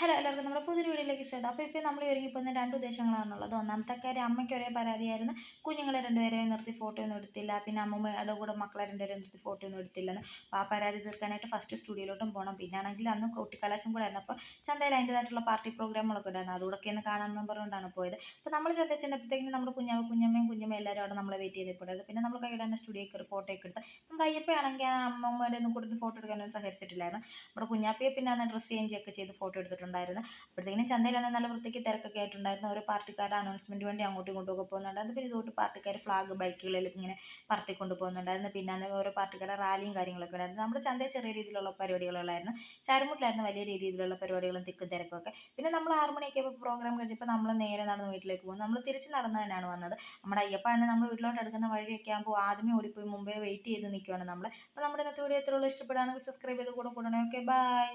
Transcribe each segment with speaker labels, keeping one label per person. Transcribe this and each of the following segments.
Speaker 1: Hello എല്ലാവർക്കും നമ്മുടെ പുതിയൊരു വീഡിയോയിലേക്ക് സ്വാഗതം. അപ്പോൾ ഇപ്പോൾ നമ്മൾ ഒരുങ്ങിപ്പോകുന്ന രണ്ട് ഉദ്ദേശങ്ങളാണുള്ളത്. ഒന്നാമത്തെ കാര്യം, അമ്മയ്ക്ക് ഒരേ പരാതിയായിരുന്നു, കുഞ്ഞുങ്ങളെ രണ്ടുപേരെയും നിർത്തി ഫോട്ടോ ഒന്നും എടുത്തില്ല, പിന്നെ അമ്മൂമ്മയുടെ കൂടെ മക്കളെ രണ്ടുപേരെയും നിർത്തി ഫോട്ടോ ഒന്നും എടുത്തില്ലെന്ന്. അപ്പോൾ ആ പരാതി തീർക്കാനായിട്ട് ഫസ്റ്റ് സ്റ്റുഡിയോയിലോട്ടും പോകണം. പിന്നെ ആണെങ്കിൽ അന്ന് കൊട്ടിക്കലാശം കൂടെ ആയിരുന്നു. അപ്പോൾ ചന്തയിൽ അതിൻ്റേതായിട്ടുള്ള പാർട്ടി പ്രോഗ്രാമുകളൊക്കെ ഉണ്ടായിരുന്നു, അതുകൂടെയൊക്കെ ഒന്ന് കാണാമെന്ന് പറഞ്ഞുകൊണ്ടാണ് പോയത്. അപ്പോൾ നമ്മൾ ചന്തയിൽ ചെന്നപ്പോഴത്തേക്കും നമ്മുടെ കുഞ്ഞമ്മയും കുഞ്ഞമ്മയും എല്ലാവരും അവിടെ നമ്മളെ വെയിറ്റ് ചെയ്തിട്ടുണ്ടായിരുന്നു. പിന്നെ നമ്മൾ കൈയുടെ തന്നെ സ്റ്റുഡിയോയിൽ കയറി ഫോട്ടോ ഒക്കെ എടുത്ത്, നമ്മുടെ അയ്യപ്പയാണെങ്കിൽ ആ അമ്മമ്മയുടെ ഒന്നും കൊടുത്ത് ഫോട്ടോ എടുക്കാനൊന്നും സഹകരിച്ചിട്ടില്ലായിരുന്നു. നമ്മുടെ കുഞ്ഞാപ്പിയെ പിന്നെ അന്ന് ഡ്രസ്സ് ചേഞ്ച് ഒക്കെ ചെയ്ത് ഫോട്ടോ എടുത്തിട്ടുണ്ടായിരുന്നു. അപ്പോഴത്തേക്കും ചന്തയിൽ അന്ന് നല്ല വൃത്തിക്ക് തിരക്കൊക്കെ ആയിട്ടുണ്ടായിരുന്നു. ഓരോ പാർട്ടിക്കാരുടെ അനൗൺസ്മെൻറ്റ് വേണ്ടി അങ്ങോട്ടും ഇങ്ങോട്ടും ഒക്കെ പോകുന്നുണ്ടായിരുന്നു. പിന്നെ ഇതുകൊണ്ട് പാർട്ടിക്കാർ ഫ്ലാഗ് ബൈക്കുകളിൽ ഇങ്ങനെ പറത്തിക്കൊണ്ട് പോകുന്നുണ്ടായിരുന്നു. പിന്നെ അന്ന് ഓരോ പാർട്ടിക്കാരുടെ റാലിയും കാര്യങ്ങളൊക്കെ ഉണ്ടായിരുന്നു. നമ്മുടെ ചന്തയിൽ ചെറിയ രീതിയിലുള്ള പരിപാടികളുള്ളായിരുന്നു. ചാരുമുട്ടിലായിരുന്നു വലിയ രീതിയിലുള്ള പരിപാടികളും തിക്കും തിരക്കൊക്കെ. പിന്നെ നമ്മൾ 6 മണിയൊക്കെ ആയപ്പോൾ പ്രോഗ്രാം കഴിഞ്ഞപ്പോൾ നമ്മൾ നേരെ നടന്ന് വീട്ടിലേക്ക് പോകും. നമ്മൾ തിരിച്ച് നടന്ന് തന്നെയാണ് വന്നത്. നമ്മുടെ അയ്യപ്പ അന്ന് നമ്മൾ വീട്ടിലോട്ട് എടുക്കുന്ന വഴിയൊക്കെ ആകുമ്പോൾ ആദ്യമേ ഓടിപ്പോയി മുമ്പേ വെയിറ്റ് ചെയ്ത് നിൽക്കുകയാണ് നമ്മൾ. അപ്പോൾ നമ്മുടെ ഇന്നത്തെ വീഡിയോ എത്രയുള്ളൂ, ഇഷ്ടപ്പെടുകയാണെങ്കിൽ സബ്സ്ക്രൈബ് ചെയ്ത് കൂടെ കൂടണേ. Okay, by.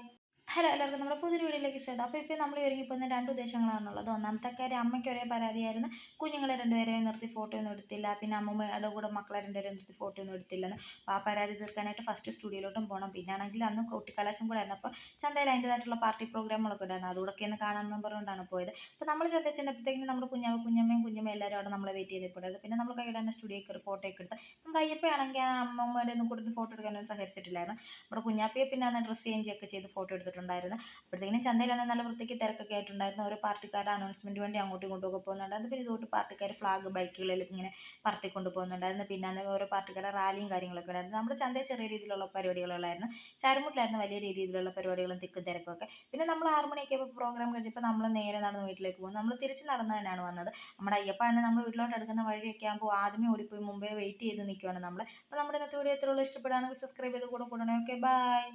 Speaker 1: ഹലോ എല്ലാവർക്കും നമ്മുടെ പുതിയൊരു വീഡിയോയിലേക്ക് സ്വാഗതം. അപ്പോൾ ഇപ്പോൾ നമ്മൾ ഒരുങ്ങിപ്പോകുന്ന രണ്ട് ഉദ്ദേശങ്ങളാണുള്ളത്. ഒന്നാമത്തെ കാര്യം, അമ്മയ്ക്ക് ഒരേ പരാതിയായിരുന്നു, കുഞ്ഞുങ്ങളെ രണ്ടുപേരെയും നിർത്തി ഫോട്ടോ ഒന്നും എടുത്തില്ല, പിന്നെ അമ്മൂമ്മയുടെ കൂടെ മക്കളെ രണ്ടുപേരെയും നിർത്തി ഫോട്ടോ ഒന്നും എടുത്തില്ലെന്ന്. അപ്പോൾ ആ പരാതി തീർക്കാനായിട്ട് ഫസ്റ്റ് സ്റ്റുഡിയോയിലോട്ടും പോകണം. പിന്നെ ആണെങ്കിൽ അന്ന് കൊട്ടിക്കലാശം കൂടെ ആയിരുന്നു. അപ്പോൾ ചന്തയിൽ അതിൻ്റേതായിട്ടുള്ള പാർട്ടി പ്രോഗ്രാമുകളൊക്കെ ഉണ്ടായിരുന്നു, അതുകൂടെയൊക്കെ ഒന്ന് കാണാമെന്ന് പറഞ്ഞുകൊണ്ടാണ് പോയത്. അപ്പോൾ നമ്മൾ ചന്തയിൽ ചെന്നപ്പോഴത്തേക്കും നമ്മുടെ കുഞ്ഞമ്മയും കുഞ്ഞമ്മയും എല്ലാവരും അവിടെ നമ്മളെ വെയിറ്റ് ചെയ്തിട്ടുണ്ടായിരുന്നു. പിന്നെ നമ്മൾ കൈയുടെ തന്നെ സ്റ്റുഡിയോയിൽ കയറി ഫോട്ടോ ഒക്കെ എടുത്ത്, നമ്മുടെ അയ്യപ്പയാണെങ്കിൽ ആ അമ്മമ്മയുടെ ഒന്നും കൊടുത്ത് ഫോട്ടോ എടുക്കാനൊന്നും സഹകരിച്ചിട്ടില്ലായിരുന്നു. നമ്മുടെ കുഞ്ഞാപ്പിയെ പിന്നെ അന്ന് ഡ്രസ്സ് ചേഞ്ച് ഒക്കെ ചെയ്ത് ഫോട്ടോ എടുത്തിട്ടുണ്ടായിരുന്നു. അപ്പോഴത്തേക്കും ചന്തയിൽ അന്ന് നല്ല വൃത്തിക്ക് തിരക്കൊക്കെ ആയിട്ടുണ്ടായിരുന്നു. ഓരോ പാർട്ടിക്കാരുടെ അനൗൺസ്മെൻറ്റ് വേണ്ടി അങ്ങോട്ടും ഇങ്ങോട്ടും ഒക്കെ പോകുന്നുണ്ടായിരുന്നു. പിന്നെ ഇതുകൊണ്ട് പാർട്ടിക്കാർ ഫ്ലാഗ് ബൈക്കുകളിൽ ഇങ്ങനെ പറത്തിക്കൊണ്ട് പോകുന്നുണ്ടായിരുന്നു. പിന്നെ അന്ന് ഓരോ പാർട്ടിക്കാരുടെ റാലിയും കാര്യങ്ങളൊക്കെ ഉണ്ടായിരുന്നു. നമ്മുടെ ചന്തയിൽ ചെറിയ രീതിയിലുള്ള പരിപാടികളുള്ളായിരുന്നു. ചാരുമുട്ടിലായിരുന്നു വലിയ രീതിയിലുള്ള പരിപാടികളും തിക്കും തിരക്കൊക്കെ. പിന്നെ നമ്മൾ 6 മണിയൊക്കെ ആയപ്പോൾ പ്രോഗ്രാം കഴിഞ്ഞപ്പോൾ നമ്മൾ നേരെ നടന്ന് വീട്ടിലേക്ക് പോകും. നമ്മൾ തിരിച്ച് നടന്ന് തന്നെയാണ് വന്നത്. നമ്മുടെ അയ്യപ്പ അന്ന് നമ്മൾ വീട്ടിലോട്ട് എടുക്കുന്ന വഴിയൊക്കെ ആകുമ്പോൾ ആദ്യമേ ഓടിപ്പോയി മുമ്പേ വെയിറ്റ് ചെയ്ത് നിൽക്കുകയാണ് നമ്മൾ. അപ്പോൾ നമ്മുടെ ഇന്നത്തെ വീഡിയോ എത്രയുള്ളൂ, ഇഷ്ടപ്പെടുകയാണെങ്കിൽ സബ്സ്ക്രൈബ് ചെയ്ത് കൂടെ കൂടണേ. Okay, by.